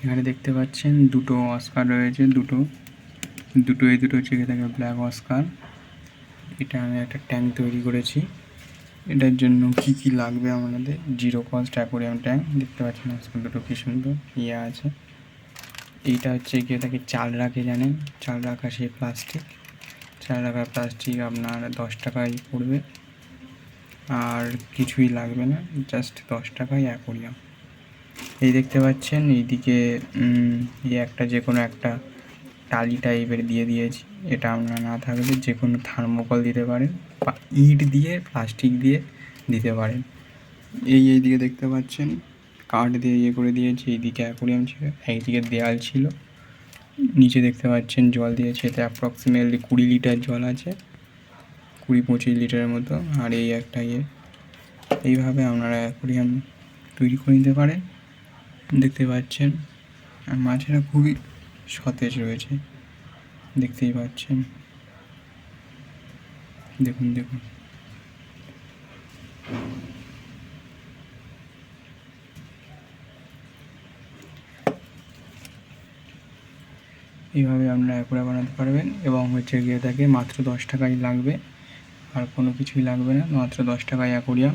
এখানে দেখতে পাচ্ছেন দুটো অস্কার রয়েছে, দুটো হচ্ছে গিয়ে থাকে ব্ল্যাক অস্কার। এটা আমি একটা ট্যাঙ্ক তৈরি করেছি। এটার জন্য কি লাগবে আমাদের, জিরো কস্ট অ্যাকোয়ারিয়াম ট্যাঙ্ক। দেখতে পাচ্ছেন অস্কার দুটো কি সুন্দর আছে। এইটা হচ্ছে গিয়ে থাকে চাল রাখে, জানেন চাল রাখা সেই প্লাস্টিক, চাল রাখার প্লাস্টিক আপনার 10 টাকায় পড়বে, আর কিছুই লাগবে না, জাস্ট 10 টাকায় অ্যাকোয়ারিয়াম। এই দেখতে পাচ্ছেন এইদিকে এই একটা যে কোনো একটা টালি টাইপের দিয়ে দিয়েছি। এটা আপনারা না থাকলে যে কোনো থার্মোকল দিতে পারেন বা ইট দিয়ে প্লাস্টিক দিয়ে দিতে পারেন। এইদিকে দেখতে পাচ্ছেন কাঠ দিয়ে করে দিয়েছি। এইদিকে অ্যাকোয়ারিয়াম ছিল, এইদিকে দেয়াল ছিল, নিচে দেখতে পাচ্ছেন জল দিয়েছে। এতে অ্যাপ্রক্সিমেটলি 20 লিটার জল আছে, 20-25 লিটারের মতো। আর এই একটা এইভাবে আপনারা অ্যাকোয়ারিয়াম তৈরি করে নিতে পারেন। দেখতে পাচ্ছেন আর মাছেরা খুবই সতেজ রয়েছে, দেখতেই পাচ্ছেন। দেখুন এইভাবে আপনারা অ্যাকোয়ারিয়াম বানাতে পারবেন। এবং হচ্ছে গিয়ে থাকে মাত্র 10 টাকাই লাগবে, আর কোনো কিছুই লাগবে না, মাত্র 10 টাকায় অ্যাকোয়ারিয়াম।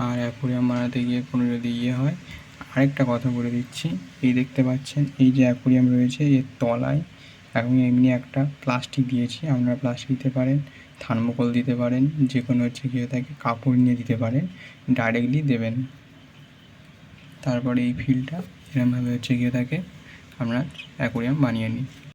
আর অ্যাকোয়ারিয়াম বানাতে গিয়ে কোনো যদি হয়, আরেকটা কথা বলে দিচ্ছি। এই দেখতে পাচ্ছেন এই যে অ্যাকোয়ারিয়াম রয়েছে, এর তলায় আমি এমনি একটা প্লাস্টিক দিয়েছি। আপনারা প্লাস্টিক দিতে পারেন, থার্মোকল দিতে পারেন, যে কোনো হচ্ছে গিয়ে থাকে কাপড় নিয়ে দিতে পারেন, ডাইরেক্টলি দেবেন। তারপরে এই ফিলটা এরকমভাবে হচ্ছে গিয়ে থাকে আমরা অ্যাকোয়ারিয়াম বানিয়ে নিই।